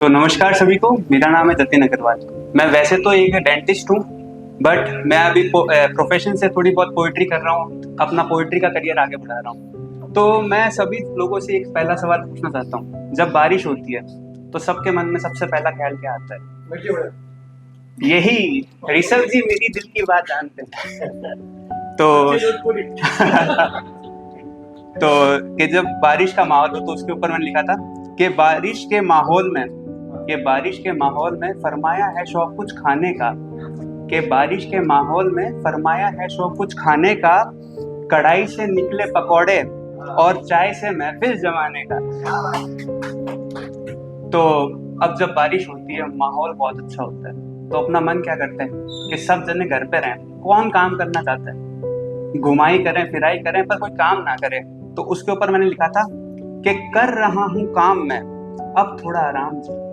तो नमस्कार सभी को। मेरा नाम है जतिन अग्रवाल। मैं वैसे तो एक डेंटिस्ट हूँ, बट मैं अभी प्रोफेशन से थोड़ी बहुत पोइट्री कर रहा हूँ, अपना पोइट्री का करियर आगे बढ़ा रहा हूँ। तो मैं सभी लोगों से एक पहला सवाल पूछना चाहता हूँ, जब बारिश होती है तो सबके मन में सबसे पहला ख्याल क्या आता है? यही ऋषभ जी मेरी दिल की बात जानते हैं। तो तो कि जब बारिश का माहौल हो तो उसके ऊपर मैंने लिखा था कि बारिश के माहौल में फरमाया है शौक कुछ खाने का, कि बारिश के माहौल में फरमाया है शौक कुछ खाने का, कढ़ाई से निकले पकौड़े और चाय से महफिल जमाने का। तो अब जब बारिश होती है माहौल बहुत अच्छा होता है, तो अपना मन क्या करता है कि सब जने घर पे रहें। कौन काम करना चाहता है? घुमाई करें फिराई करें पर कोई काम ना करे। तो उसके ऊपर मैंने लिखा था कि कर रहा हूं काम मैं, अब थोड़ा आराम चाहिए।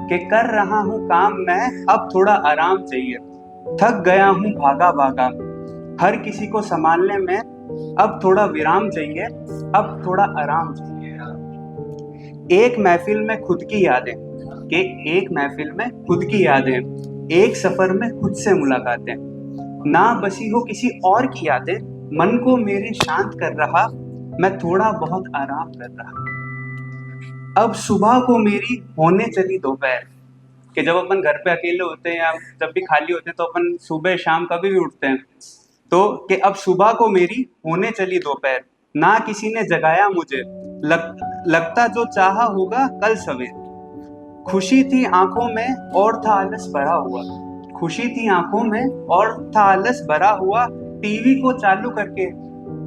कि कर रहा हूं काम मैं, अब थोड़ा आराम चाहिए। थक गया हूं भागा भागा हर किसी को संभालने में, अब थोड़ा विराम चाहिए, अब थोड़ा आराम चाहिए। एक महफिल में खुद की यादें, कि एक महफिल में खुद की यादें, एक सफर में खुद से मुलाकातें, ना बसी हो किसी और की यादें, मन को मेरे शांत कर रहा, मैं थोड़ा बहुत आराम कर रहा। अब सुबह को मेरी होने चली दोपहर, कि जब अपन घर पे अकेले होते हैं या जब भी खाली होते हैं तो अपन सुबह शाम कभी भी उठते हैं। तो कि अब सुबह को मेरी होने चली दोपहर, ना किसी ने जगाया मुझे, लगता जो चाहा होगा कल सवेर। खुशी थी आंखों में और था आलस भरा हुआ, खुशी थी आंखों में और था आलस भरा हुआ। टीवी को चालू करके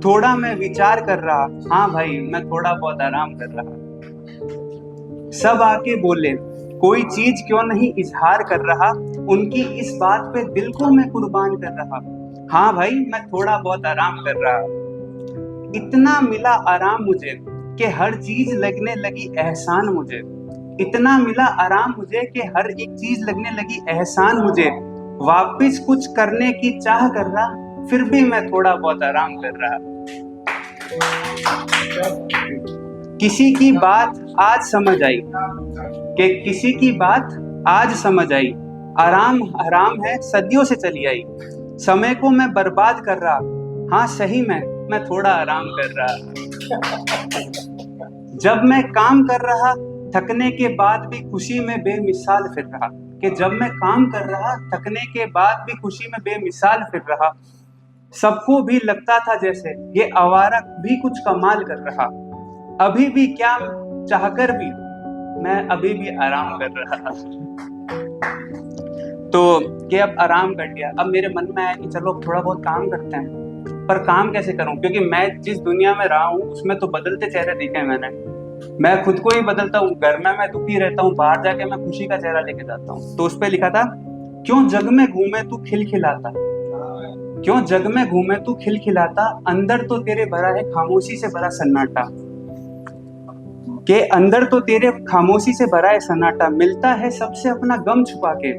थोड़ा मैं विचार कर रहा, हाँ भाई मैं थोड़ा बहुत आराम कर रहा। सब आके बोले कोई चीज क्यों नहीं इजहार कर रहा, उनकी इस बात पे दिल को मैं कुर्बान कर रहा, हाँ भाई मैं थोड़ा बहुत आराम कर रहा। इतना मिला आराम मुझे कि हर चीज लगने लगी एहसान मुझे, इतना मिला आराम मुझे कि हर एक चीज लगने लगी एहसान मुझे। वापिस कुछ करने की चाह कर रहा, फिर भी मैं थोड़ा बहुत आराम कर रहा। किसी की बात आज समझ आई, कि किसी की बात आज समझ आई, आराम हराम है सदियों से चली आई। समय को मैं बर्बाद कर रहा, हाँ सही में मैं थोड़ा आराम कर रहा। जब मैं काम कर रहा थकने के बाद भी खुशी में बेमिसाल फिर रहा, कि जब मैं काम कर रहा थकने के बाद भी खुशी में बेमिसाल फिर रहा। सबको भी लगता था जैसे ये आवारा भी कुछ कमाल कर रहा, अभी भी क्या चाहकर भी मैं अभी भी आराम कर रहा। तो कि अब आराम कर लिया, अब मेरे मन में आया कि चलो थोड़ा बहुत काम करते हैं। पर काम कैसे करूं, क्योंकि मैं जिस दुनिया में रहा हूं उसमें तो बदलते चेहरे देखे मैंने। मैं खुद को ही बदलता हूँ, घर में मैं दुखी रहता हूँ, बाहर जाके मैं खुशी का चेहरा लेके जाता हूँ। तो उस पर लिखा था क्यों जग में घूमे तू खिलखिलाता, क्यों जग में घूमे तू खिलखिलाता, अंदर तो तेरे भरा है खामोशी से भरा सन्नाटा, के अंदर तो तेरे खामोशी से भरा है सन्नाटा। मिलता है सबसे अपना गम छुपा के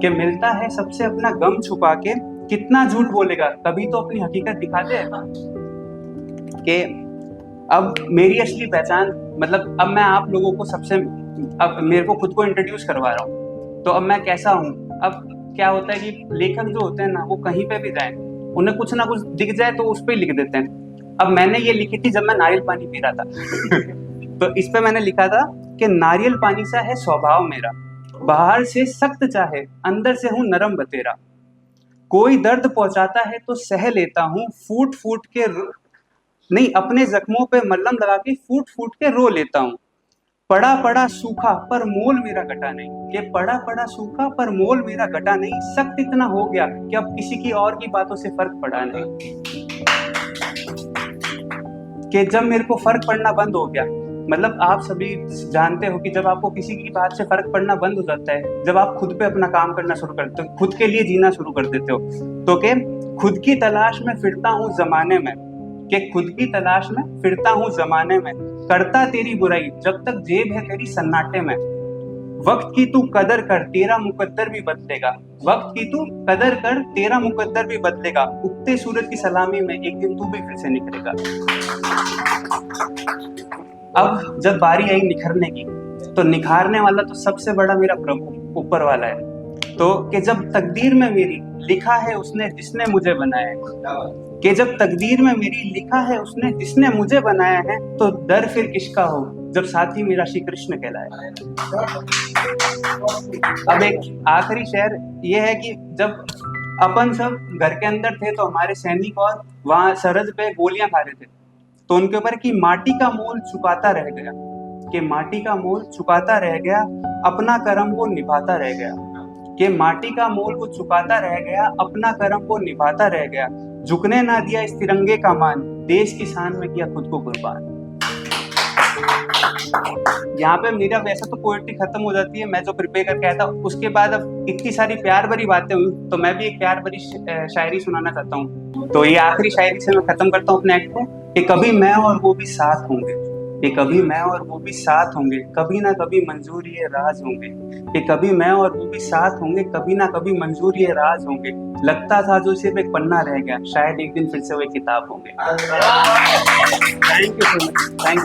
मिलता है सबसे अपना गम छुपा के, कितना झूठ बोलेगा कभी तो अपनी हकीकत दिखा दे। कि अब मेरी असली पहचान, मतलब अब मैं आप लोगों को अब मेरे को खुद को इंट्रोड्यूस करवा रहा हूँ। तो अब मैं कैसा हूँ, अब क्या होता है कि लेखक जो होते हैं ना, वो कहीं पे भी जाए उन्हें कुछ ना कुछ दिख जाए तो उस पर लिख देते हैं। अब मैंने ये लिखी थी जब मैं नारियल पानी पी रहा था। तो इस पे मैंने लिखा था कि नारियल पानी सा है स्वभाव मेरा, बाहर से सख्त चाहे अंदर से हूँ नरम बतेरा। कोई दर्द पहुंचाता है तो सह लेता हूँ, फूट फूट के नहीं अपने जख्मों पे मलहम लगा के फूट फूट के रो लेता हूँ। पड़ा पड़ा सूखा पर मोल मेरा घटा नहीं, कि पड़ा पड़ा सूखा पर मोल मेरा घटा नहीं। सख्त इतना हो गया कि अब किसी की और की बातों से फर्क पड़ा नहीं, कि जब मेरे को फर्क पड़ना बंद हो गया। मतलब आप सभी जानते हो कि जब आपको किसी की बात से फर्क पड़ना बंद हो जाता है, जब आप खुद पे अपना काम करना शुरू करते हो, खुद के लिए जीना शुरू कर देते हो। तो के खुद की तलाश में फिरता हूँ जमाने में, कि खुद की तलाश में फिरता हूँ जमाने में, करता तेरी बुराई जब तक जेब है तेरी सन्नाटे में। वक्त की तू कदर कर तेरा मुकद्दर भी बदलेगा, वक्त की तू कदर कर तेरा मुकद्दर भी बदलेगा। उगते सूरज की सलामी में एक दिन तू भी फिर से निकलेगा। अब जब बारी आई निखरने की, तो निखारने वाला तो सबसे बड़ा मेरा प्रभु ऊपर वाला है। तो कि जब तकदीर में मेरी लिखा है उसने जिसने मुझे बनाया है, कि जब तकदीर में मेरी लिखा है उसने जिसने मुझे बनाया है, तो डर फिर किसका हो जब साथी मेरा श्री कृष्ण कहलाए। अब एक आखिरी शेर ये है कि जब अपन सब घर के अंदर थे तो हमारे सैनिक और वहां सरहद पे गोलियां खा रहे थे, तो उनके ऊपर कि माटी का मोल चुकाता रह गया, कि माटी का मोल चुकाता रह गया, अपना कर्म वो निभाता रह गया, कि माटी का मोल वो चुकाता रह गया, अपना कर्म वो निभाता रह गया, झुकने ना दिया इस तिरंगे का मान, देश की शान में किया खुद को कुर्बान। यहाँ पे मेरा वैसा तो पोएट्री खत्म हो जाती है, मैं जो प्रिपेयर करके आया था उसके बाद अब इतनी सारी प्यार भरी बातें हुई, तो मैं भी एक प्यार भरी शायरी सुनाना चाहता हूँ। तो ये आखिरी शायरी से मैं खत्म करता हूँ अपने एक्ट को, कि कभी मैं और वो भी साथ होंगे, कि कभी मैं और वो भी साथ होंगे, कभी ना कभी मंजूर ये राज होंगे, कि कभी मैं और वो भी साथ होंगे, कभी ना कभी मंजूर ये राज होंगे, लगता था जो सिर्फ एक पन्ना रह गया, शायद एक दिन फिर से वो एक किताब होंगे। Thank you so much, thank you.